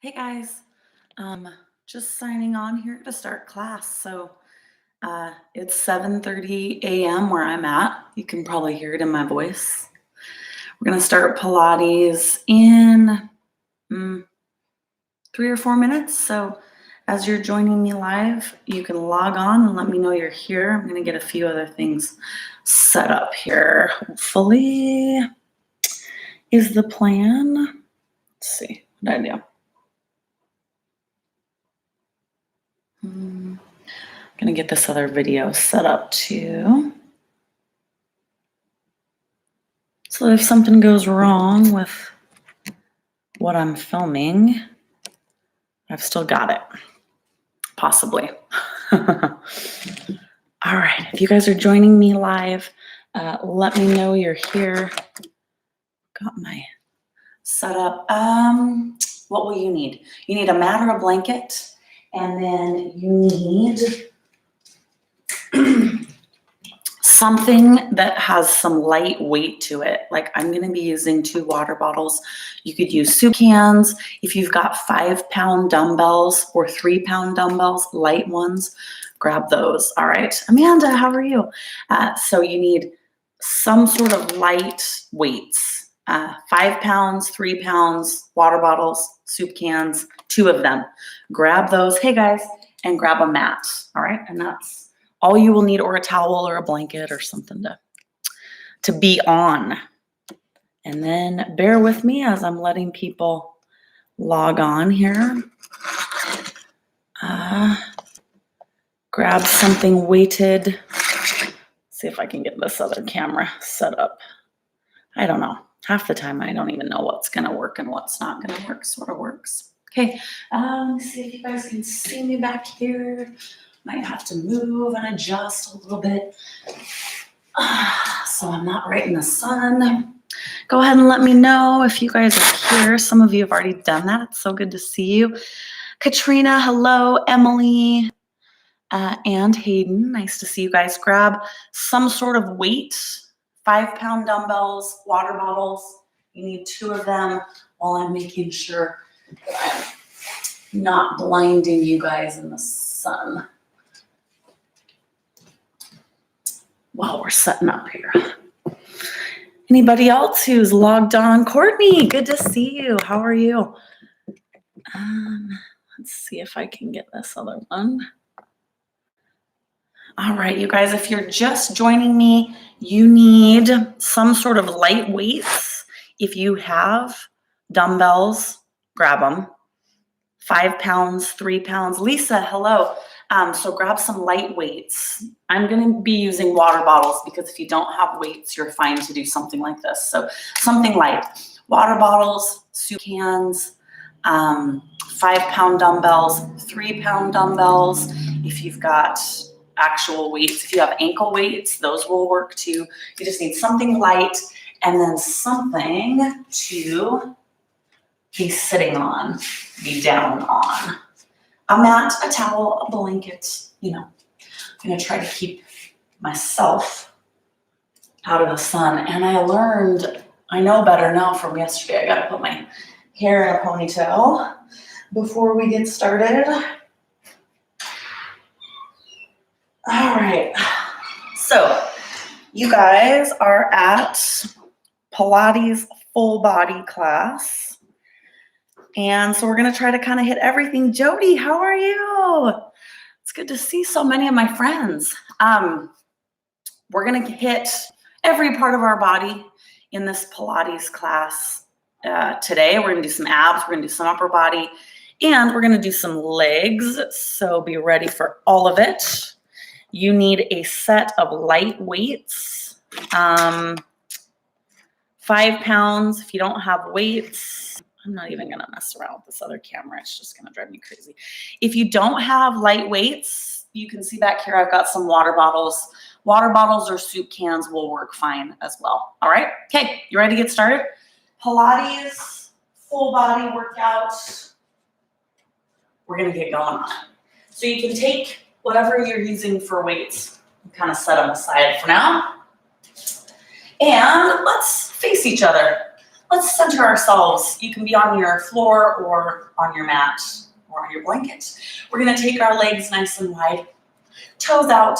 Hey guys, just signing on here to start class. It's 7:30 a.m. where I'm at. You can probably hear it in my voice. We're gonna start Pilates in 3 or 4 minutes. So as you're joining me live, you can log on and let me know you're here. I'm gonna get a few other things set up here. Hopefully is the plan. Let's see, what did I do? Gonna get this other video set up too. So if something goes wrong with what I'm filming, I've still got it, possibly. All right, if you guys are joining me live, let me know you're here. Got my setup. What will you need? You need a mat or a blanket, and then you need something that has some light weight to it. Like I'm going to be using 2 water bottles. You could use soup cans. If you've got 5-pound dumbbells or 3-pound dumbbells, light ones, grab those. All right. Amanda, how are you? So you need some sort of light weights. 5 pounds, 3 pounds, water bottles, soup cans, 2 of them. Grab those. Hey guys, and grab a mat. All right. And that's all you will need, or a towel or a blanket or something to be on. And then bear with me as I'm letting people log on here. Grab something weighted. See if I can get this other camera set up. I don't know. Half the time I don't even know what's going to work and what's not going to work. Sort of works. Okay. Let me see if you guys can see me back here. Might have to move and adjust a little bit so I'm not right in the sun. Go ahead and let me know if you guys are here. Some of you have already done that. It's so good to see you. Katrina, hello. Emily and Hayden. Nice to see you guys. Grab some sort of weight, 5-pound dumbbells, water bottles. You need 2 of them while I'm making sure that I'm not blinding you guys in the sun. While we're setting up here. Anybody else who's logged on? Courtney, good to see you. How are you? Let's see if I can get this other one. All right, you guys, if you're just joining me, you need some sort of light weights. If you have dumbbells, grab them. 5 pounds, 3 pounds. Lisa, hello. So grab some light weights. I'm going to be using water bottles because if you don't have weights, you're fine to do something like this. So something light. Water bottles, soup cans, 5-pound dumbbells, 3-pound dumbbells. If you've got actual weights, if you have ankle weights, those will work too. You just need something light and then something to be sitting on, be down on. A mat, a towel, a blanket, I'm going to try to keep myself out of the sun. And I know better now from yesterday. I got to put my hair in a ponytail before we get started. All right. So you guys are at Pilates full body class. And so we're going to try to kind of hit everything. Jody, how are you? It's good to see so many of my friends. We're going to hit every part of our body in this Pilates class today. We're going to do some abs. We're going to do some upper body. And we're going to do some legs. So be ready for all of it. You need a set of light weights. 5 pounds if you don't have weights. I'm not even going to mess around with this other camera. It's just going to drive me crazy. If you don't have light weights, you can see back here, I've got some water bottles. Water bottles or soup cans will work fine as well. All right. Okay. You ready to get started? Pilates, full body workout. We're going to get going on it. So you can take whatever you're using for weights and kind of set them aside for now. And let's face each other. let's center ourselves. You can be on your floor or on your mat or on your blanket. We're gonna take our legs nice and wide, toes out,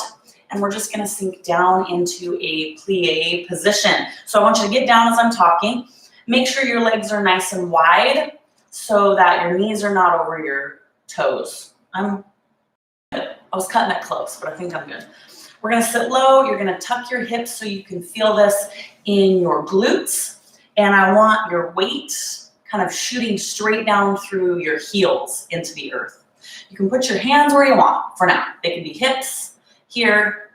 and we're just gonna sink down into a plie position. So I want you to get down as I'm talking. Make sure your legs are nice and wide so that your knees are not over your toes. I'm good. I was cutting it close, but I think I'm good. We're gonna sit low. You're gonna tuck your hips so you can feel this in your glutes. And I want your weight kind of shooting straight down through your heels into the earth. You can put your hands where you want for now. They can be hips, here,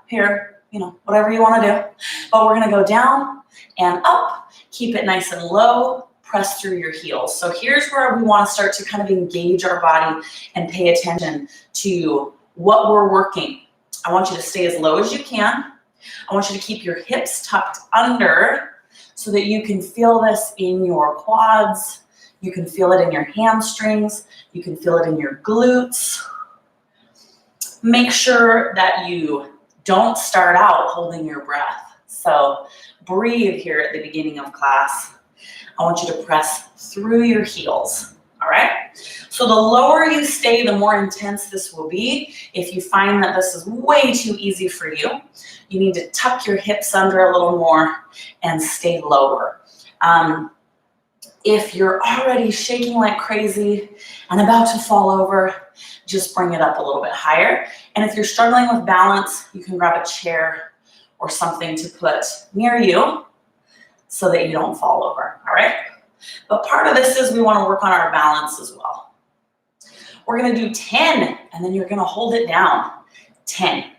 here, you know, whatever you want to do. But we're going to go down and up. Keep it nice and low. Press through your heels. So here's where we want to start to kind of engage our body and pay attention to what we're working. I want you to stay as low as you can. I want you to keep your hips tucked under so that you can feel this in your quads. You can feel it in your hamstrings. You can feel it in your glutes. Make sure that you don't start out holding your breath. So breathe here at the beginning of class. I want you to press through your heels, all right? So the lower you stay, the more intense this will be. If you find that this is way too easy for you, you need to tuck your hips under a little more and stay lower. If you're already shaking like crazy and about to fall over, just bring it up a little bit higher. And if you're struggling with balance, you can grab a chair or something to put near you so that you don't fall over, all right? But part of this is we want to work on our balance as well. We're going to do 10, and then you're going to hold it down. 10.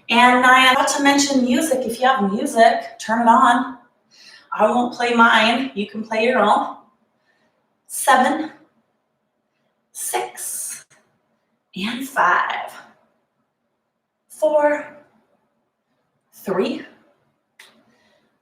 And I forgot to mention music. If you have music, turn it on. I won't play mine. You can play your own. 7, 6, and 5, 4, 3,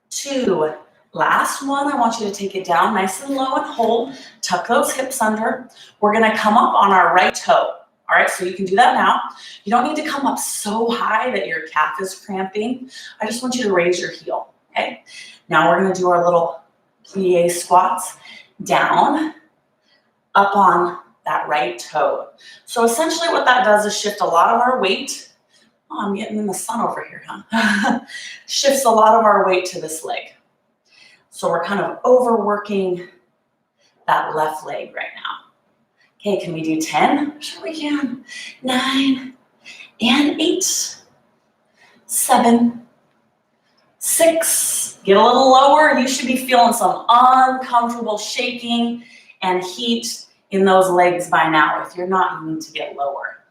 2. Last one, I want you to take it down nice and low and hold. Tuck those hips under. We're gonna come up on our right toe. All right, so you can do that now. You don't need to come up so high that your calf is cramping. I just want you to raise your heel, okay? Now we're gonna do our little plie squats. Down, up on that right toe. So essentially what that does is shift a lot of our weight. Oh, I'm getting in the sun over here, huh? Shifts a lot of our weight to this leg. So we're kind of overworking that left leg right now. Okay, can we do 10? Sure we can. 9 and 8, 7, 6. Get a little lower. You should be feeling some uncomfortable shaking and heat in those legs by now. If you're not, you need to get lower.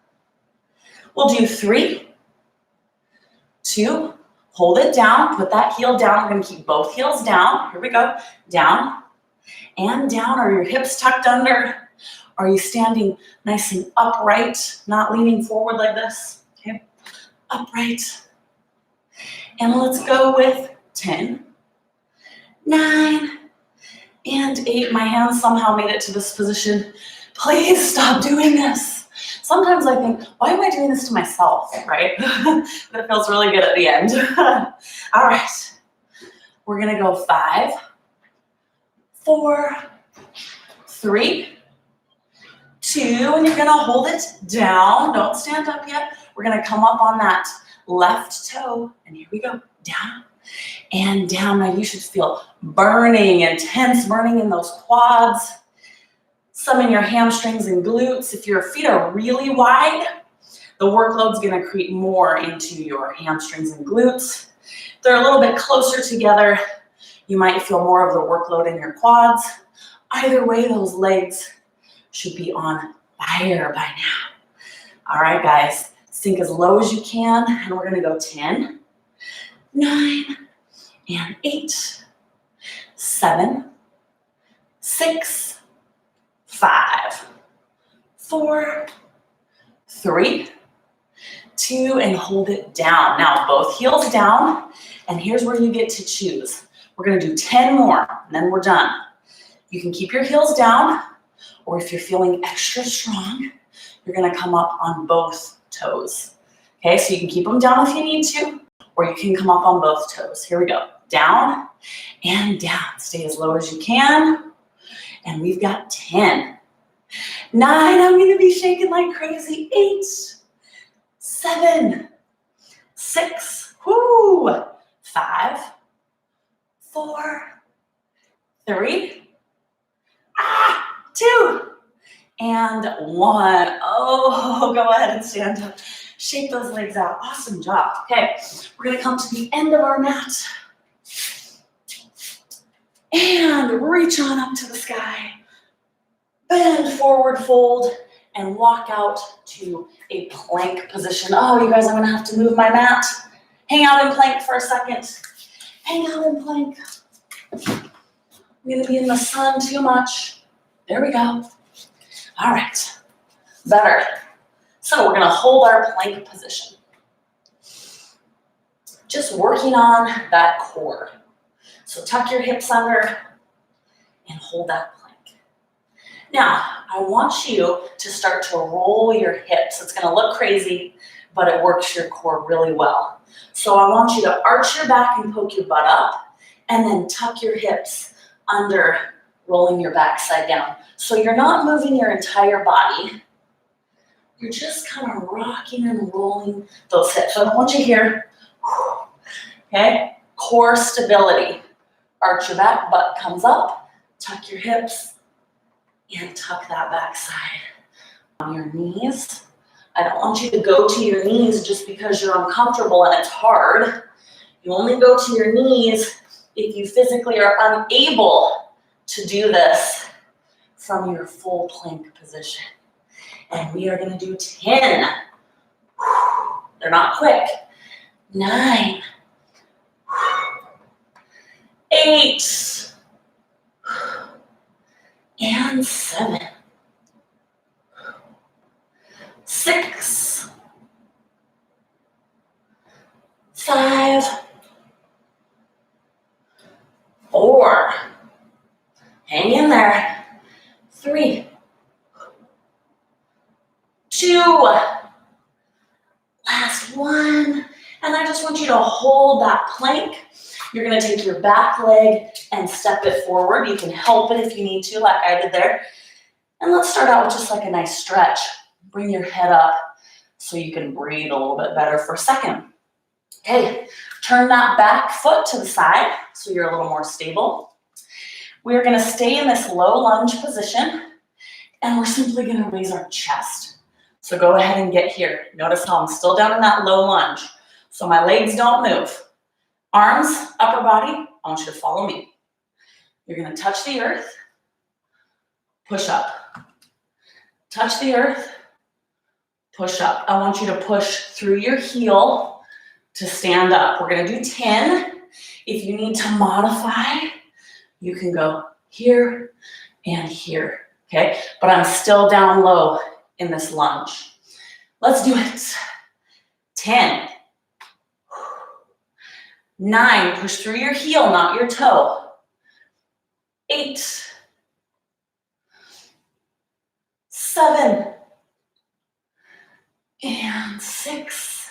We'll do 3, 2, hold it down, put that heel down. We're gonna keep both heels down. Here we go, down and down. Are your hips tucked under? Are you standing nice and upright, not leaning forward like this? Okay, upright. And let's go with 10, 9, and 8. My hands somehow made it to this position. Please stop doing this. Sometimes I think, why am I doing this to myself, right? But it feels really good at the end. All right, we're gonna go 5, 4, 3, 2, and you're gonna hold it down. Don't stand up yet. We're gonna come up on that left toe, and here we go, down and down. Now you should feel burning, intense burning in those quads, some in your hamstrings and glutes. If your feet are really wide, the workload's gonna creep more into your hamstrings and glutes. If they're a little bit closer together, you might feel more of the workload in your quads. Either way, those legs should be on fire by now. All right, guys, sink as low as you can, and we're gonna go 10, 9, and 8, 7, 6, 5, 4, 3, 2, and hold it down. Now both heels down, and here's where you get to choose. We're gonna do 10 more, and then we're done. You can keep your heels down, or if you're feeling extra strong, you're gonna come up on both toes. Okay, so you can keep them down if you need to, or you can come up on both toes. Here we go. down and down. Stay as low as you can. And we've got 10. 9, I'm gonna be shaking like crazy. 8, 7, 6, whoo, 5, 4, 3, 2, and 1. Oh, go ahead and stand up. Shake those legs out. Awesome job. Okay, we're gonna come to the end of our mat. And reach on up to the sky. Bend forward, fold, and walk out to a plank position. Oh, you guys, I'm gonna have to move my mat. Hang out in plank for a second. Hang out in plank. I'm gonna be in the sun too much. There we go. All right, better. So we're gonna hold our plank position. Just working on that core. So tuck your hips under and hold that plank. Now, I want you to start to roll your hips. It's gonna look crazy, but it works your core really well. So I want you to arch your back and poke your butt up, and then tuck your hips under, rolling your backside down. So you're not moving your entire body. You're just kind of rocking and rolling those hips. So I want you here, okay? Core stability. Arch your back, butt comes up, tuck your hips, and tuck that backside. On your knees. I don't want you to go to your knees just because you're uncomfortable and it's hard. You only go to your knees if you physically are unable to do this from your full plank position. And we are gonna do 10. They're not quick. 9, 8, and 7, 6, 5, 4, hang in there, 3, 2, last one, and I just want you to hold that plank. You're gonna take your back leg and step it forward. You can help it if you need to, like I did there. And let's start out with just like a nice stretch. Bring your head up so you can breathe a little bit better for a second. Okay, turn that back foot to the side so you're a little more stable. We're gonna stay in this low lunge position, and we're simply gonna raise our chest. So go ahead and get here. Notice how I'm still down in that low lunge. So my legs don't move. Arms, upper body, I want you to follow me. You're gonna touch the earth, push up. Touch the earth, push up. I want you to push through your heel to stand up. We're gonna do 10. If you need to modify, you can go here and here, okay? But I'm still down low in this lunge. Let's do it. 10. 9, push through your heel, not your toe. 8, 7, and 6,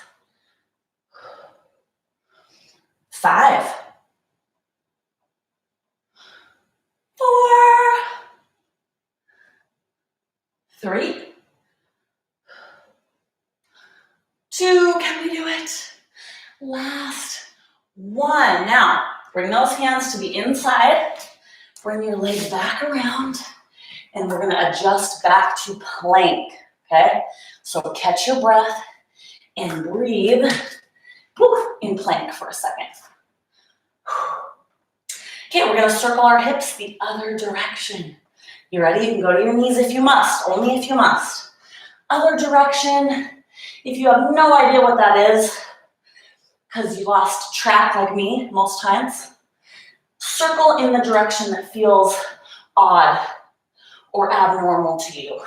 5, 4, 3, 2, can we do it? Last one. Now, bring those hands to the inside, bring your leg back around, and we're gonna adjust back to plank, okay? So catch your breath and breathe in plank for a second. Okay, we're gonna circle our hips the other direction. You ready? You can go to your knees if you must, only if you must. Other direction, if you have no idea what that is, because you lost track like me most times, circle in the direction that feels odd or abnormal to you.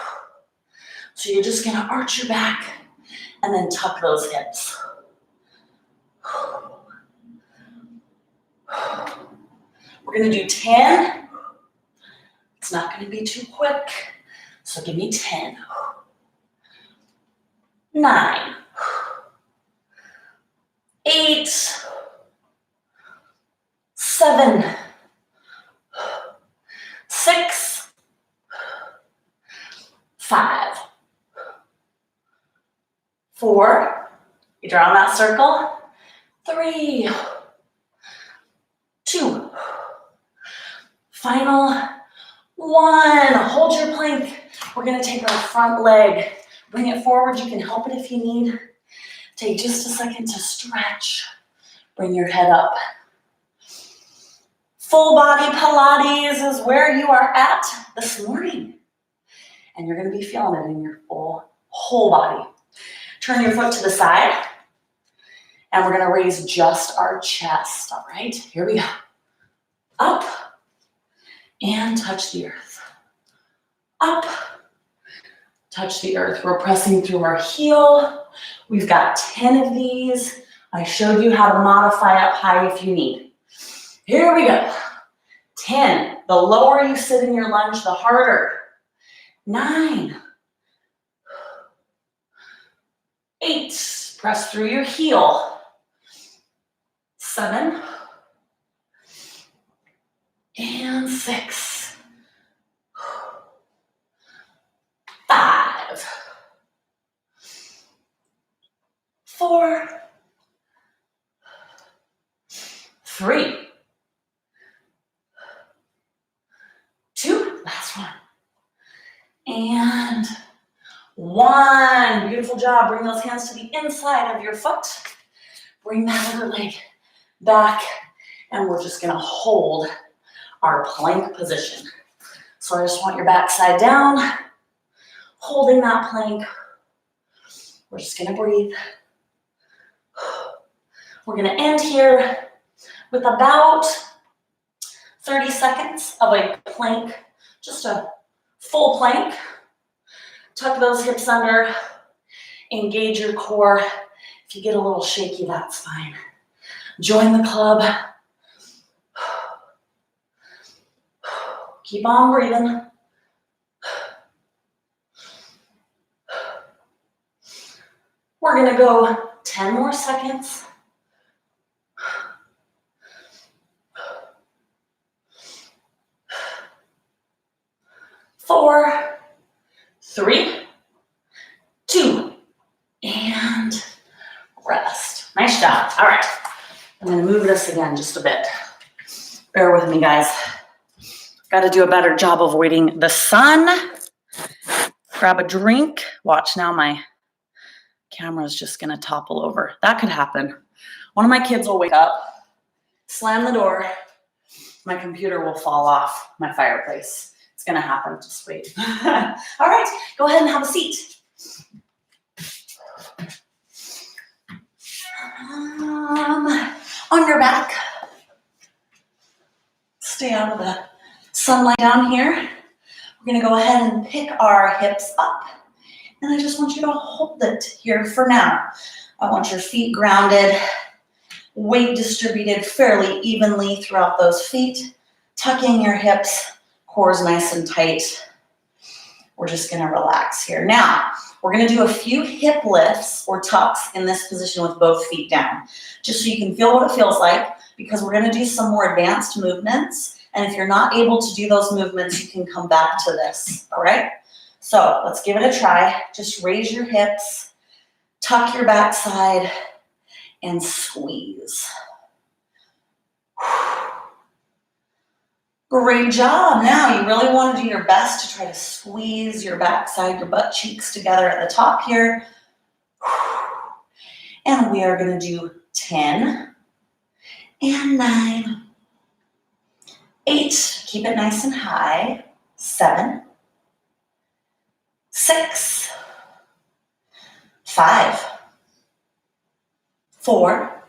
So you're just gonna arch your back and then tuck those hips. We're gonna do 10. It's not gonna be too quick, so give me 10. 9, 8, 7, 6, 5, 4, you draw that circle, 3, 2, final 1. Hold your plank. We're gonna take our front leg, bring it forward. You can help it if you need. Take just a second to stretch. Bring your head up. Full body Pilates is where you are at this morning. And you're gonna be feeling it in your whole body. Turn your foot to the side. And we're gonna raise just our chest, all right? Here we go. Up and touch the earth. Up, touch the earth. We're pressing through our heel. We've got 10 of these. I showed you how to modify up high if you need. Here we go. 10. The lower you sit in your lunge, the harder. 9. 8. Press through your heel. 7. And 6. 5. 4. 3. 2. Last one. And 1. Beautiful job. Bring those hands to the inside of your foot. Bring that other leg back. And we're just going to hold our plank position. So I just want your backside down, holding that plank. We're just going to breathe. We're going to end here with about 30 seconds of a plank, just a full plank. Tuck those hips under, engage your core. If you get a little shaky, that's fine. Join the club. Keep on breathing. We're going to go 10 more seconds. 4, 3, 2, and rest. Nice job. All right. I'm going to move this again just a bit. Bear with me, guys. Got to do a better job avoiding the sun. Grab a drink. Watch now, my camera's just going to topple over. That could happen. One of my kids will wake up, slam the door. My computer will fall off my fireplace. It's going to happen. Just wait. All right. Go ahead and have a seat. On your back. Stay out of the sunlight down here. We're going to go ahead and pick our hips up. And I just want you to hold it here for now. I want your feet grounded, weight distributed fairly evenly throughout those feet. Tucking your hips, core's nice and tight. We're just going to relax here. Now, we're going to do a few hip lifts or tucks in this position with both feet down, just so you can feel what it feels like, because we're going to do some more advanced movements. And if you're not able to do those movements, you can come back to this, all right? So let's give it a try. Just raise your hips, tuck your backside, and squeeze. Great job. Now you really want to do your best to try to squeeze your backside, your butt cheeks together at the top here. And we are going to do 10 and 9, 8, keep it nice and high, 7, 6, 5, 4,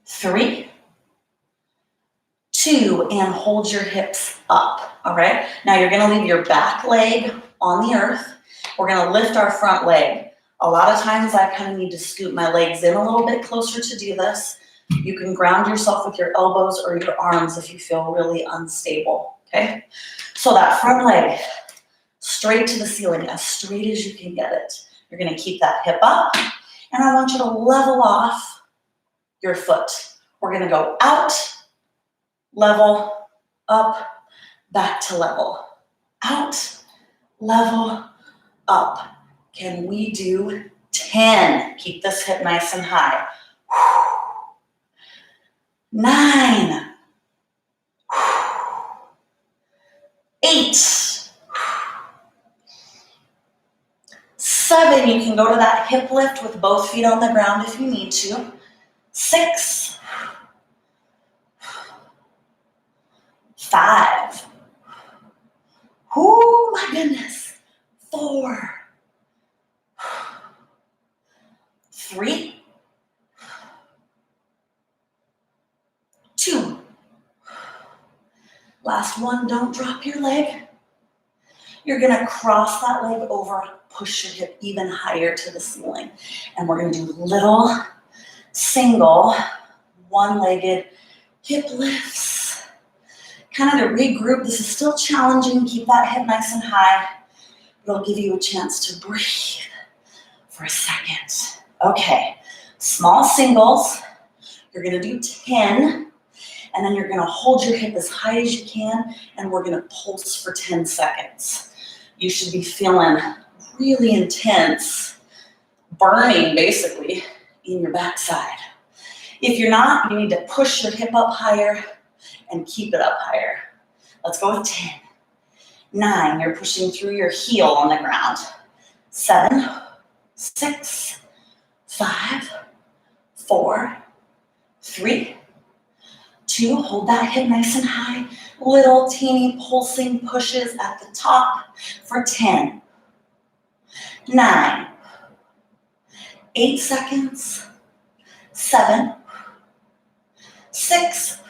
3, 2, and hold your hips up, all right? Now you're gonna leave your back leg on the earth. We're gonna lift our front leg. A lot of times I kind of need to scoot my legs in a little bit closer to do this. You can ground yourself with your elbows or your arms if you feel really unstable, okay? So that front leg, straight to the ceiling, as straight as you can get it. You're gonna keep that hip up, and I want you to level off your foot. We're gonna go out level, up, back to level, out, level, up. Can we do 10? Keep this hip nice and high. 9, 8, 7, you can go to that hip lift with both feet on the ground if you need to. 6, 5, oh my goodness, 4, 3, 2, last one, don't drop your leg. You're gonna cross that leg over, push your hip even higher to the ceiling. And we're gonna do little single one-legged hip lifts. Kind of to regroup. This is still challenging. Keep that hip nice and high. It'll give you a chance to breathe for a second. Okay, small singles. You're gonna do 10, and then you're gonna hold your hip as high as you can, and we're gonna pulse for 10 seconds. You should be feeling really intense, burning basically in your backside. If you're not, you need to push your hip up higher and keep it up higher. Let's go with 10. 9, you're pushing through your heel on the ground. 7, 6, 5, 4, 3, 2, hold that hip nice and high. Little teeny pulsing pushes at the top for 10, 9, 8 seconds, 7, 6,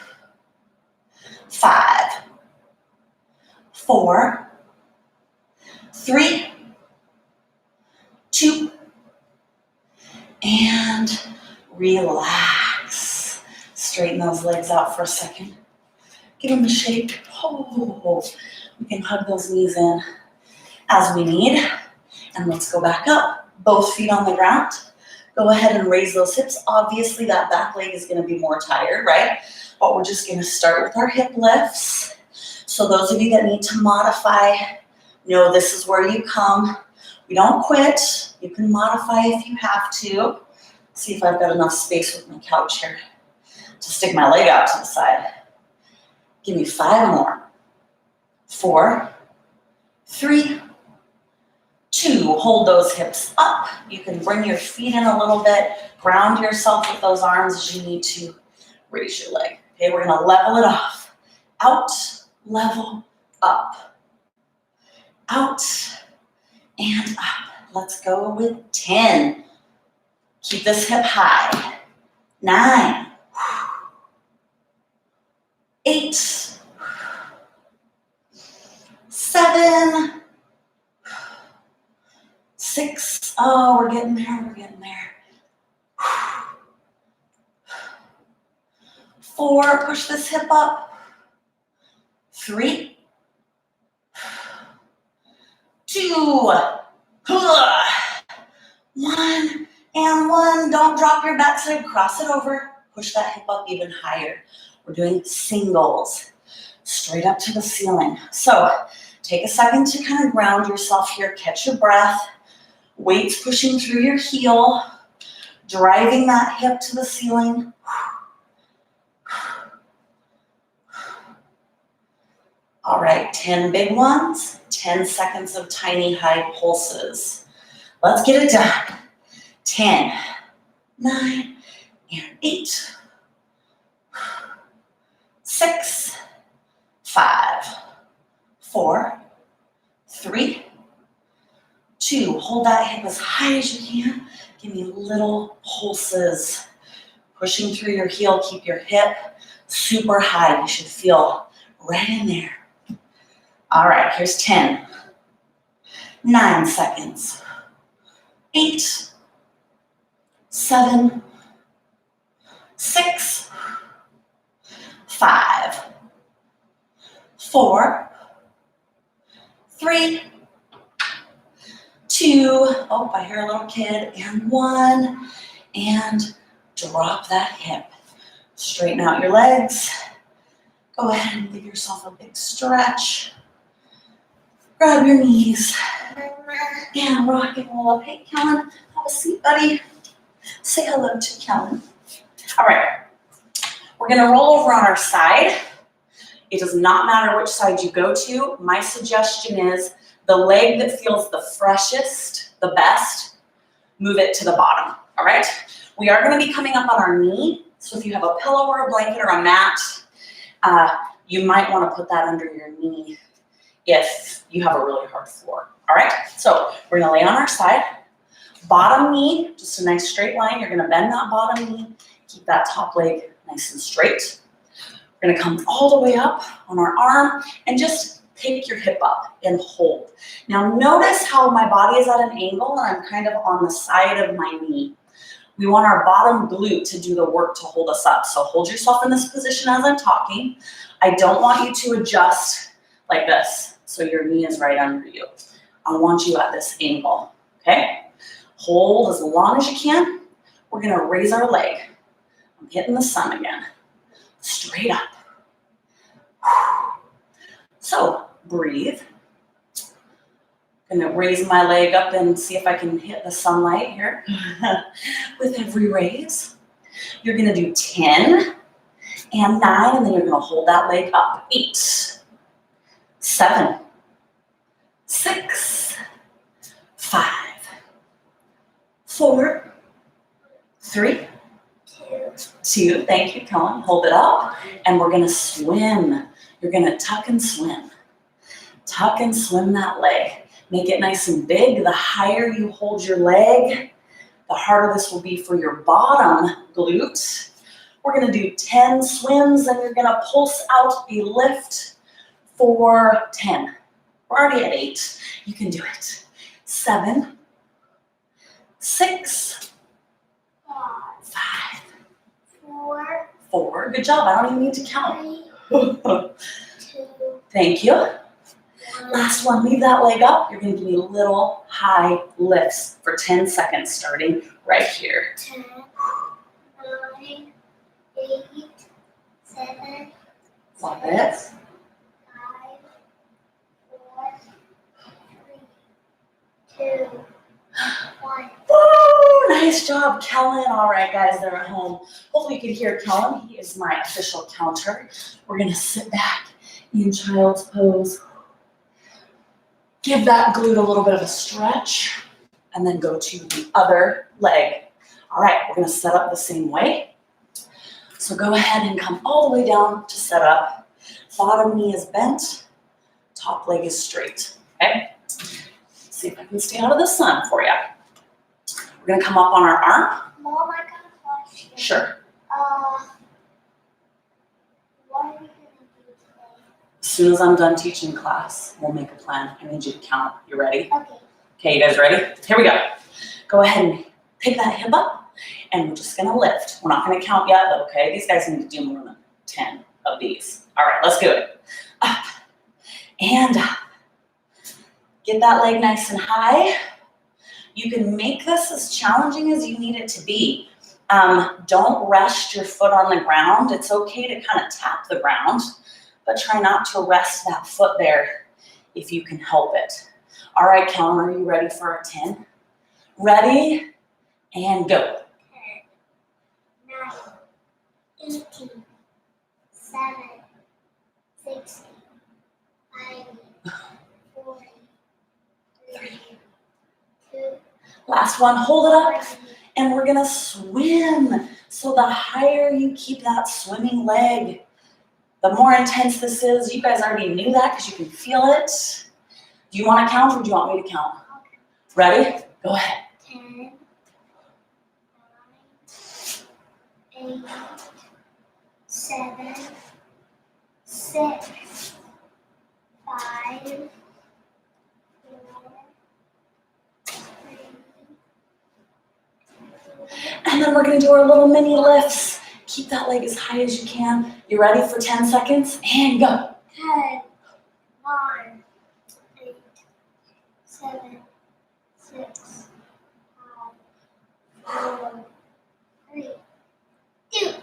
5, 4, 3, 2, and relax. Straighten those legs out for a second. Give them a shake. Oh, we can hug those knees in as we need. And let's go back up. Both feet on the ground. Go ahead and raise those hips. Obviously, that back leg is going to be more tired, right? But we're just going to start with our hip lifts. So those of you that need to modify, know this is where you come. We don't quit. You can modify if you have to. See if I've got enough space with my couch here to stick my leg out to the side. Give me 5 more. 4, 3, 2. Hold those hips up. You can bring your feet in a little bit. Ground yourself with those arms as you need to. Raise your leg. Okay, we're going to level it off. Out, level, up. Out, and up. Let's go with 10. Keep this hip high. 9, 8, 7, 6. Oh, we're getting there. We're getting there. 4. Push this hip up. 3, 2. 1 and 1. Don't drop your backside. Cross it over. Push that hip up even higher. We're doing singles, straight up to the ceiling. So take a second to kind of ground yourself here, catch your breath. Weights pushing through your heel, driving that hip to the ceiling. All right, 10 big ones, 10 seconds of tiny high pulses. Let's get it done. 10, 9, and 8. 6, 5, 4, 3, 2. Hold that hip as high as you can. Give me little pulses. Pushing through your heel, keep your hip super high. You should feel right in there. All right, here's 10. 9 seconds. 8, 7, 6, 5, 4, 3, 2. Oh, I hear a little kid. And 1. And drop that hip. Straighten out your legs. Go ahead and give yourself a big stretch. Grab your knees and rock and roll up. Hey, Kellen, have a seat, buddy. Say hello to Kellen. All right, we're gonna roll over on our side. It does not matter which side you go to. My suggestion is the leg that feels the freshest, the best, move it to the bottom, all right? We are gonna be coming up on our knee, so if you have a pillow or a blanket or a mat, you might wanna put that under your knee if you have a really hard floor, all right? So we're gonna lay on our side, bottom knee, just a nice straight line. You're gonna bend that bottom knee, keep that top leg nice and straight. We're gonna come all the way up on our arm and just take your hip up and hold. Now notice how my body is at an angle and I'm kind of on the side of my knee. We want our bottom glute to do the work to hold us up. So hold yourself in this position as I'm talking. I don't want you to adjust like this, so your knee is right under you. I want you at this angle, okay? Hold as long as you can. We're gonna raise our leg. I'm hitting the sun again. Straight up. So breathe. I'm gonna raise my leg up and see if I can hit the sunlight here. With every raise, you're gonna do 10 and 9, and then you're gonna hold that leg up. 8, 7, 6, 5, 4, 3, 2, thank you, Kellen. Hold it up, and we're gonna swim. You're gonna tuck and swim. Tuck and swim that leg. Make it nice and big. The higher you hold your leg, the harder this will be for your bottom glute. We're gonna do 10 swims, and you're gonna pulse out a lift for 10. We're already at 8. You can do it. 7, 6, 5, 4. Good job. I don't even need to count. 2. Thank you. Last one. Leave that leg up. You're going to give me little high lifts for 10 seconds, starting right here. 10, 9, 8, 7, Love it. 5, 4, 3, 2, 1. Woo! Nice job, Kellen. All right, guys, they're at home. Hopefully you can hear Kellen. He is my official counter. We're going to sit back in child's pose. Give that glute a little bit of a stretch, and then go to the other leg. All right, we're going to set up the same way. So go ahead and come all the way down to set up. Bottom knee is bent, top leg is straight, okay? See if I can stay out of the sun for you. We're gonna come up on our arm. Mom, I got a question. Sure. What are we going to do today? As soon as I'm done teaching class, we'll make a plan. I need you to count. You ready? Okay. Okay, you guys ready? Here we go. Go ahead and take that hip up, and we're just gonna lift. We're not gonna count yet, but okay, these guys need to do more than 10 of these. All right, let's do it. Up and up. Get that leg nice and high. You can make this as challenging as you need it to be. Don't rest your foot on the ground. It's okay to kind of tap the ground, but try not to rest that foot there if you can help it. All right, Kellen, are you ready for our 10? Ready, and go. 10, 9, 18, 7, 16, 5, 40, 3, 2, Last one, hold it up, and we're gonna swim. So the higher you keep that swimming leg, the more intense this is. You guys already knew that because you can feel it. Do you want to count, or do you want me to count? Ready? Go ahead. 10, 9, 8, 7, 6, 5, 4, 3, And then we're gonna do our little mini lifts. Keep that leg as high as you can. You ready for 10 seconds? And go. 10, 9, 8, 7, 6, 5, 4, 3, 2, 1.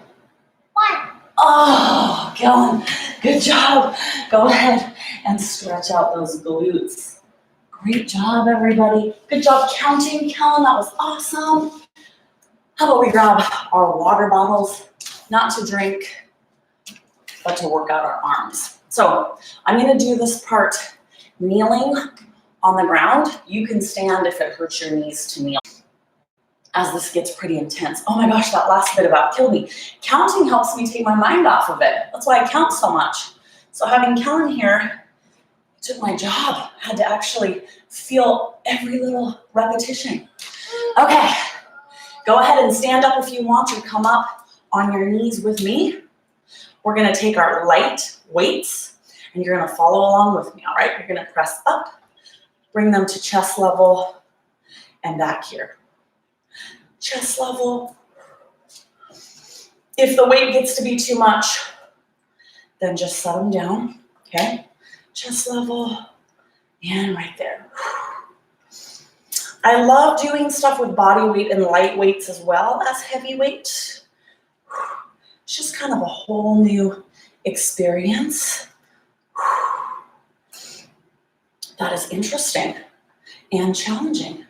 Oh, Kellen, Good job. Go ahead and stretch out those glutes. Great job, everybody. Good job counting, Kellen. That was awesome. How about we grab our water bottles, not to drink, but to work out our arms. So I'm gonna do this part kneeling on the ground. You can stand if it hurts your knees to kneel, as this gets pretty intense. Oh my gosh, that last bit about killed me. Counting helps me take my mind off of it. That's why I count so much. So having Kellen here took my job. I had to actually feel every little repetition. Okay, go ahead and stand up if you want, or come up on your knees with me. We're gonna take our light weights and you're gonna follow along with me, all right? You're gonna press up, bring them to chest level and back here. Chest level. If the weight gets to be too much, then just set them down, okay? Chest level and right there. I love doing stuff with body weight and light weights as well as heavy weight. It's just kind of a whole new experience. That is interesting and challenging.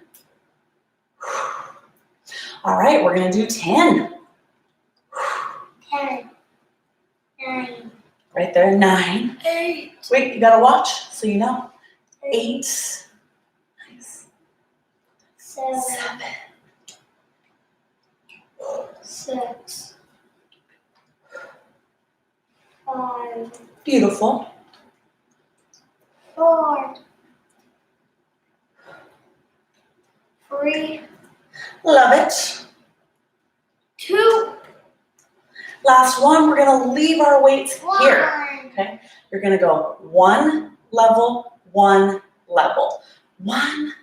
All right, we're gonna do 10. 10, 9, Right there, 9. 8, Wait, you gotta watch so you know. 8. Nice. 7, 7. 6, 5, Beautiful. 4, 3, Love it. 2, Last one, we're gonna leave our weights 1. here. Okay, you're gonna go 1 level, 1 level, 1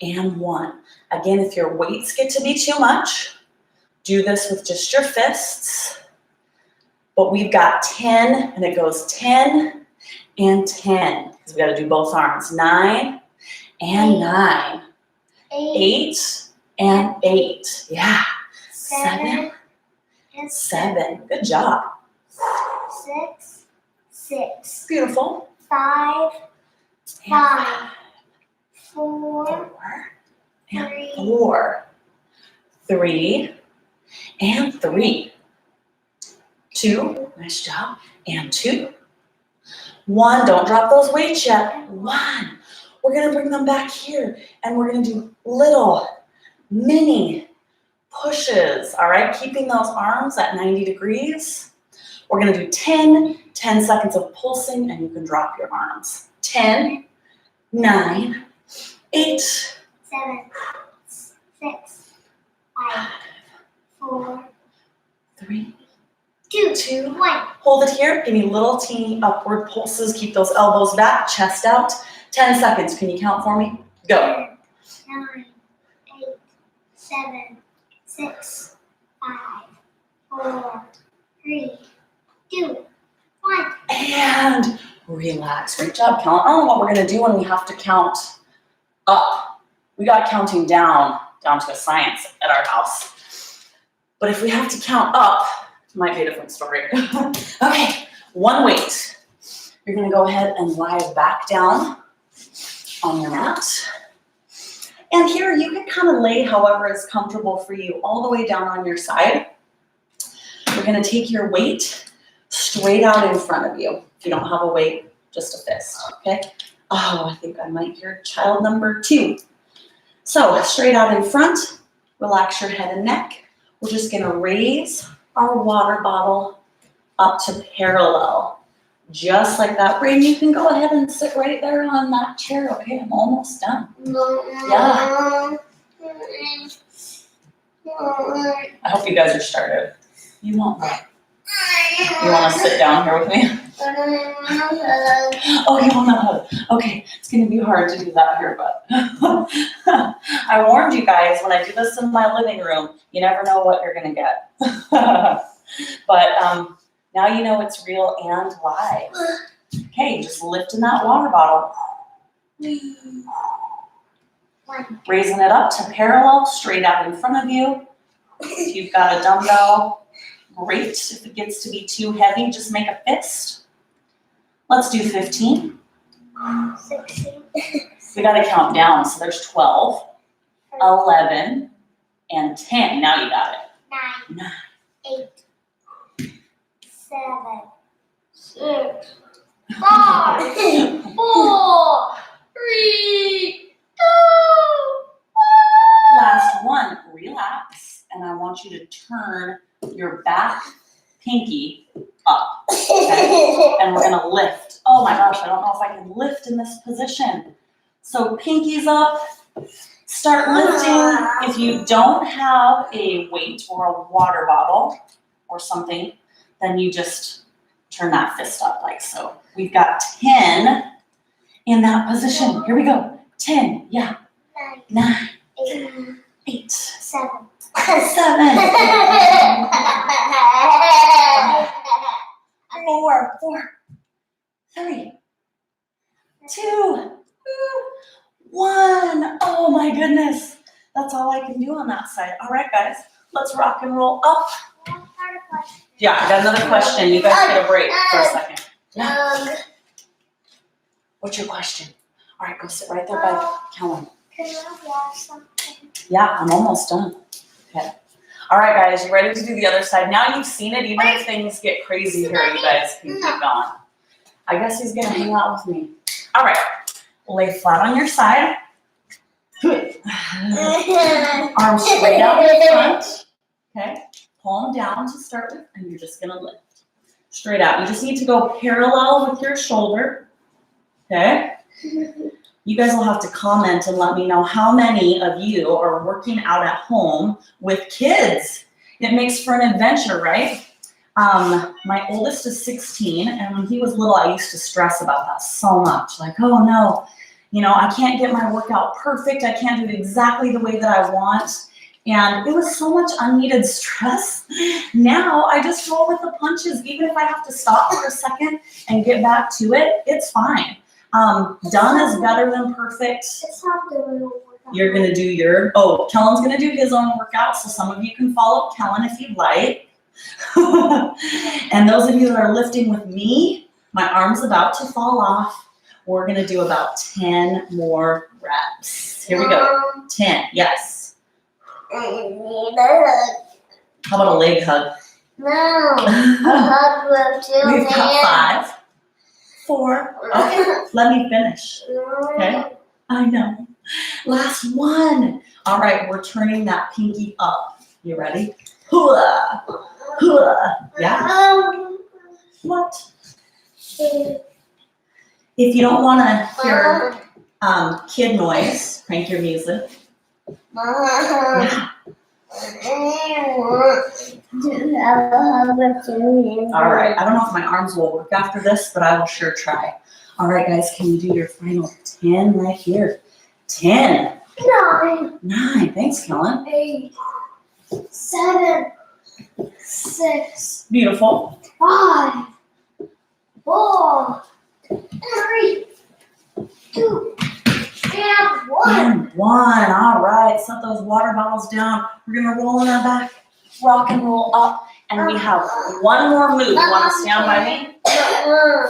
and 1. Again, if your weights get to be too much, do this with just your fists. But we've got 10, and it goes 10 and 10, because we gotta do both arms. 9 and 9. 8 and 8. Yeah. 7 and 7. Good job. 6, 6, Beautiful. 5, 5, 4, 4 and 3, 4. 3 and 3. 2. Nice job. And 2. 1. Don't drop those weights yet. 1. We're gonna bring them back here, and we're gonna do little mini pushes, all right? Keeping those arms at 90 degrees. We're gonna do 10 seconds of pulsing, and you can drop your arms. 10, 9, 8, 7, 6, 5, 4, 3, 2, 1. Hold it here. Give me little teeny upward pulses. Keep those elbows back, chest out. 10 seconds. Can you count for me? Go. 10, 9, 8, 7, 6, 5, 4, 3, 2, 1. And relax. Great job, Kellen. I don't know what we're going to do when we have to count up. We got counting down to a science at our house. But if we have to count up, it might be a different story. Okay, 1 weight. You're going to go ahead and lie back down on your mat. And here you can kind of lay however is comfortable for you, all the way down on your side. You're going to take your weight straight out in front of you. If you don't have a weight, just a fist, okay? Oh, I think I might hear child number 2. So straight out in front, relax your head and neck. We're just going to raise our water bottle up to parallel. Just like that. Brain, you can go ahead and sit right there on that chair. Okay, I'm almost done. Yeah. I hope you guys are started. You won't. You want to sit down here with me? Oh, you want to hug? Okay, it's going to be hard to do that here, but I warned you guys when I do this in my living room, you never know what you're going to get. But now you know it's real and live. Okay, just lifting that water bottle. Raising it up to parallel, straight out in front of you. If you've got a dumbbell, great. If it gets to be too heavy, just make a fist. Let's do 15. 16. We got to count down. So there's 12, 11, and 10. Now you got it. 9. 9. 8. 7. 6. 5. 4. 3. 2. Last one. Relax. And I want you to turn your back pinky up. Okay? And we're going to lift. Oh my gosh, I don't know if I can lift in this position. So pinkies up. Start lifting. If you don't have a weight or a water bottle or something, then you just turn that fist up like so. We've got 10 in that position. Here we go. 10. Yeah. 9. 8. 7. 7. 4. 3. 2. 1. Oh my goodness. That's all I can do on that side. All right, guys, let's rock and roll up. Yeah, I got another question. You guys get a break for a second. Yeah. What's your question? All right, go sit right there by Kellen. Can I watch something? Yeah, I'm almost done. Okay. All right, guys, you ready to do the other side? Now you've seen it. Even if things get crazy here, you guys can keep going. I guess he's going to hang out with me. All right. Lay flat on your side. Arms straight out in front. Okay. Palm down to start with, and you're just going to lift. Straight out. You just need to go parallel with your shoulder. Okay. You guys will have to comment and let me know how many of you are working out at home with kids. It makes for an adventure, right? My oldest is 16, and when he was little, I used to stress about that so much. Like, oh no, I can't get my workout perfect. I can't do it exactly the way that I want. And it was so much unneeded stress. Now I just roll with the punches. Even if I have to stop for a second and get back to it, it's fine. Done is better than perfect. It's not the real workout. You're going to do Kellen's going to do his own workout. So some of you can follow Kellen if you'd like. And those of you that are lifting with me, my arm's about to fall off. We're going to do about 10 more reps. Here we go. 10. Yes. I need a hug. How about a leg hug? No. A hug with 2 We've got hands. 5, 4. Oh, let me finish. Okay. I know. Last one. All right, we're turning that pinky up. You ready? Hooah. Hooah. Yeah. What? If you don't want to hear kid noise, crank your music. Yeah. All right. I don't know if my arms will work after this, but I will sure try. All right, guys, can you do your final 10 right here? 10. 9. Thanks, Kellen. 8. 7. 6. Beautiful. 5. 4. 3. 2. And 1. And 1. All right. Set those water bottles down. We're going to roll on our back, rock and roll up. And we have one more move. You want to stand by me?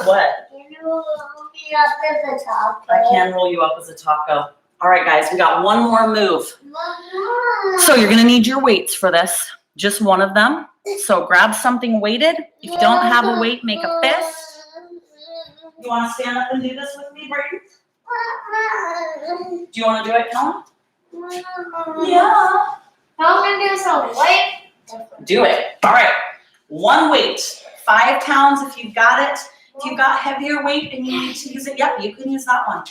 What? Can you roll me up as a taco? I can roll you up as a taco. All right, guys. We got one more move. So you're going to need your weights for this. Just one of them. So grab something weighted. If you don't have a weight, make a fist. You want to stand up and do this with me, Brayden? Do you want to do it, Kellen? Yeah. I'm going to do some weight. Do it. All right. One weight. 5 pounds if you've got it. If you've got heavier weight and you need to use it, yep, you can use that one.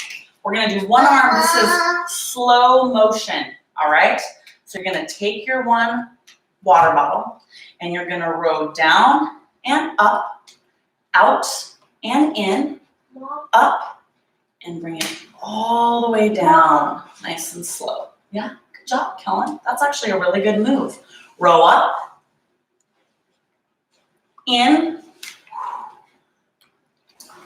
We're going to do one arm. This is slow motion. All right. So you're going to take your one water bottle and you're going to row down and up, out and in, up, and bring it all the way down, nice and slow. Yeah, good job, Kellen. That's actually a really good move. Row up, in,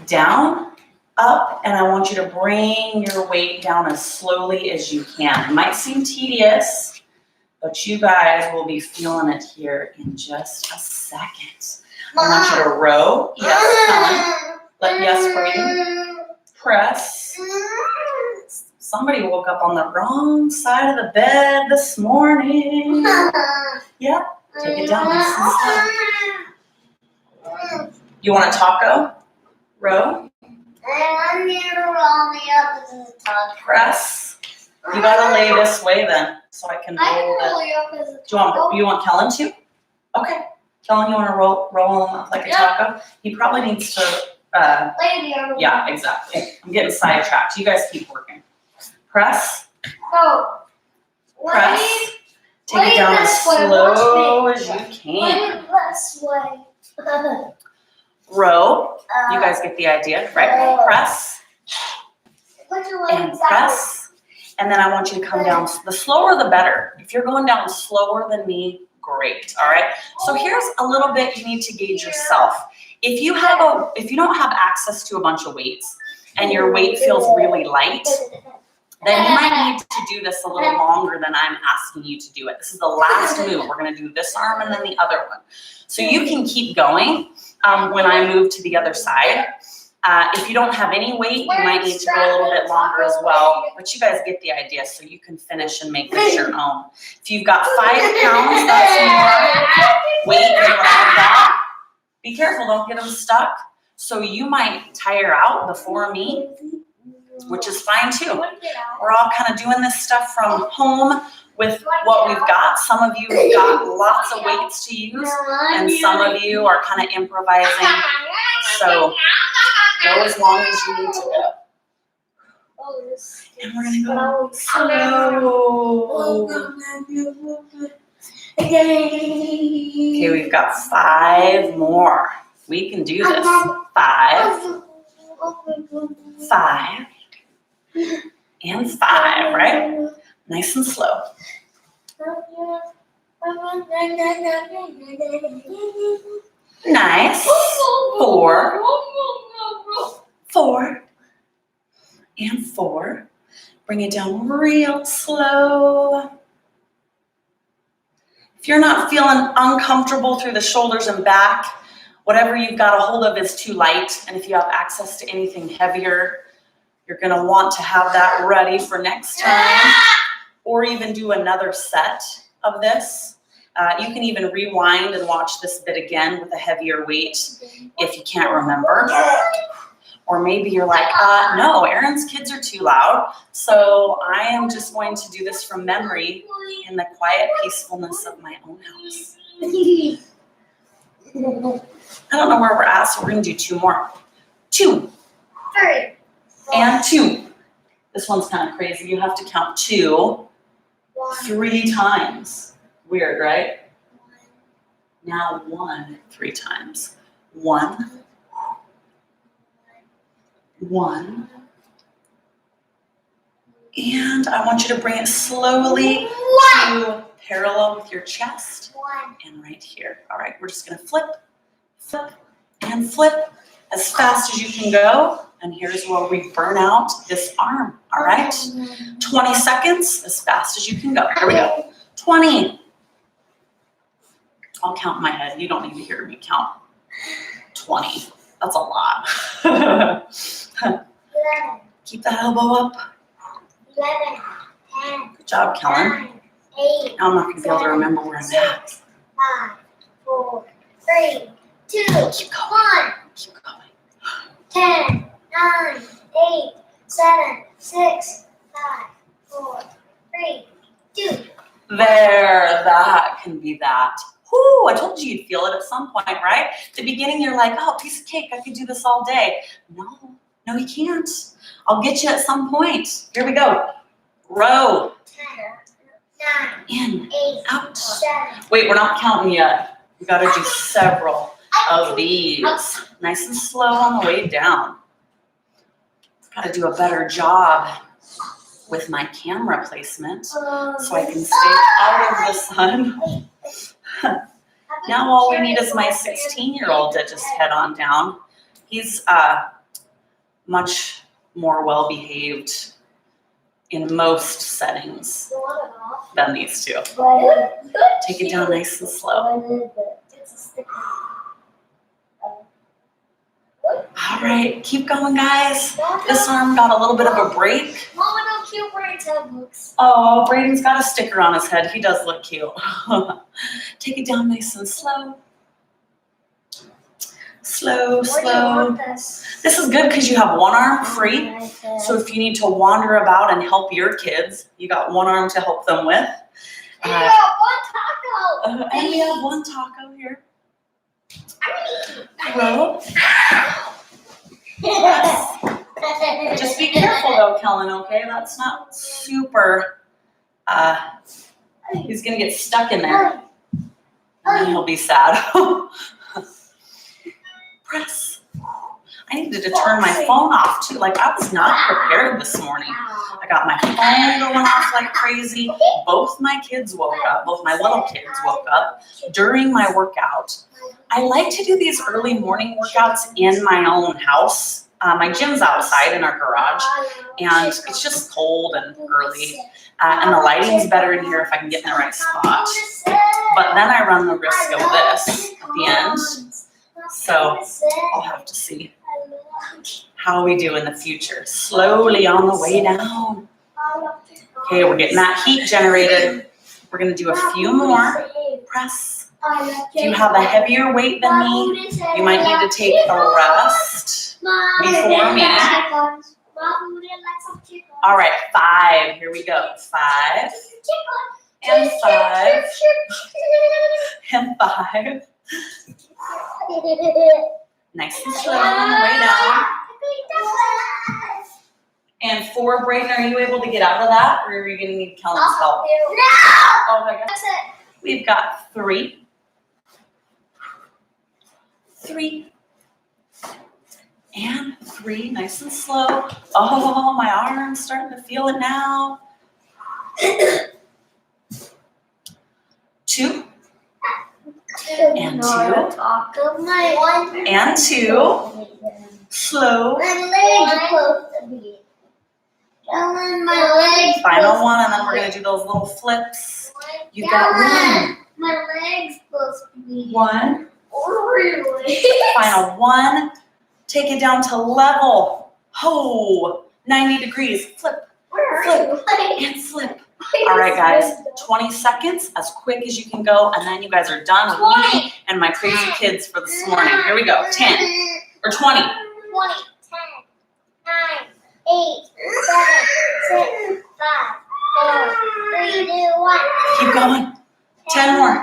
down, up, and I want you to bring your weight down as slowly as you can. It might seem tedious, but you guys will be feeling it here in just a second. I want you to row. Yes, Kellen. Yes, breathe. Press. Somebody woke up on the wrong side of the bed this morning. Yep. Take it down nice and slow. You want a taco? Row. I need to roll me up as a taco. Press. You gotta lay this way then, so I can I can roll roll it. you up as a taco. You want Kellen to? Okay. Kellen, you wanna roll him up like a taco? He probably needs to, yeah, exactly. I'm getting sidetracked. You guys keep working. Press. Oh. Press. Take it down as slow as you can. This way. Row. You guys get the idea, right? Press. And press. And then I want you to come down. The slower the better. If you're going down slower than me, great. All right. So here's a little bit you need to gauge yourself. If you don't have access to a bunch of weights and your weight feels really light, then you might need to do this a little longer than I'm asking you to do it. This is the last move. We're going to do this arm and then the other one. So you can keep going when I move to the other side. If you don't have any weight, you might need to go a little bit longer as well. But you guys get the idea, so you can finish and make this your own. If you've got 5 pounds, that's more weight than what I've got. Be careful, don't get them stuck. So you might tire out before me, which is fine too. We're all kind of doing this stuff from home with what we've got. Some of you have got lots of weights to use, and some of you are kind of improvising. So go as long as you need to go. And we're gonna go slow. Okay, we've got 5 more. We can do this. 5, 5, and 5, right? Nice and slow. Nice. 4, 4, and 4. Bring it down real slow. If you're not feeling uncomfortable through the shoulders and back, whatever you've got a hold of is too light. And if you have access to anything heavier, you're going to want to have that ready for next time, or even do another set of this. You can even rewind and watch this bit again with a heavier weight if you can't remember. Or maybe you're like, no, Erin's kids are too loud, so I am just going to do this from memory in the quiet peacefulness of my own house. I don't know where we're at, so we're going to do 2 more. 2. 3. And 2. This one's kind of crazy. You have to count 2 3 times. Weird, right? Now 1 3 times. 1. 1. And I want you to bring it slowly to parallel with your chest and right here. All right, we're just going to flip, flip, and flip as fast as you can go. And here's where we burn out this arm. All right, 20 seconds as fast as you can go. Here we go. 20. I'll count in my head. You don't need to hear me count. 20. That's a lot. 11. Keep that elbow up. 11. 10. Good job, Kellen. 9. 8. Now I'm not going to be able to remember where I'm at. 6. 5. 4. 3. 2. Keep going. 1. Keep going. 10. 9. 8. 7. 6. 5. 4. 3. 2. There, that can be that. Whoo, I told you you'd feel it at some point, right? At the beginning, you're like, oh, piece of cake, I could do this all day. No, you can't. I'll get you at some point. Here we go. Row. 10. 9. In. 8. Out. 7. Wait, we're not counting yet. We got to do several of these. Nice and slow on the way down. Got to do a better job with my camera placement so I can stay out of the sun. Now all we need is my 16-year-old to just head on down. He's much more well-behaved in most settings than these two. Take it down nice and slow. All right, keep going, guys. This arm got a little bit of a break. Mama, no cute Braden's head looks. Oh, Braden's got a sticker on his head. He does look cute. Take it down nice and slow. Slow, Where do you slow. want this? This is good because you have one arm free. So if you need to wander about and help your kids, you got one arm to help them with. Yeah, one taco. And we have one taco here. I Roll. mean, Just be careful though, Kellen, okay? That's not super, he's gonna get stuck in there. And then he'll be sad. Press. I needed to turn my phone off too. Like I was not prepared this morning. I got my phone going off like crazy. Both my kids woke up. Both my little kids woke up during my workout. I like to do these early morning workouts in my own house. My gym's outside in our garage, and it's just cold and early. And the lighting's better in here if I can get in the right spot. But then I run the risk of this at the end. So I'll have to see how we do in the future. Slowly on the way down. Okay, we're getting that heat generated. We're gonna do a few more. Press. If you have a heavier weight than me, you might need to take a rest before me. All right, 5. Here we go. 5 and 5 and 5. Nice and slow on the way down. And 4, Braden, are you able to get out of that, or are you going to need Kellen's help? No! Oh my gosh. We've got 3. 3. And 3, nice and slow. Oh, my arm's starting to feel it now. 2. And 2. And 2. Slow. Final one, and then we're going to do those little flips. You've got 1. My leg's supposed to be 1. really. Final 1. Take it down to level. Oh, 90 degrees. Flip, flip, and flip. All right, guys. 20 seconds, as quick as you can go, and then you guys are done with me and my crazy kids for this morning. Here we go. 10 or 20. 20, 10, 9, 8, 7, 6, 5, 4, 3, 2, 1. Keep going. 10 more.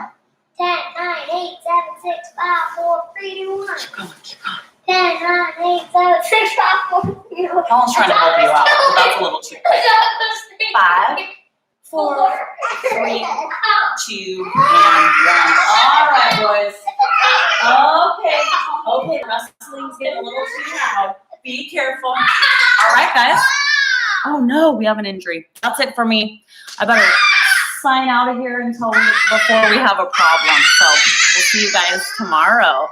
10, 9, 8, 7, 6, 5, 4, 3, 2, 1. Keep going, keep going. 10, 9, 8, 7, 6, 5, 4, 3, 2, 1. Helen's trying to help you out, but that's a little too quick. 5, 4, 3, 2, and 1. All right, boys. Okay, wrestling's getting a little too loud. Be careful. All right, guys. Oh no, we have an injury. That's it for me. I better sign out of here before we have a problem. So we'll see you guys tomorrow.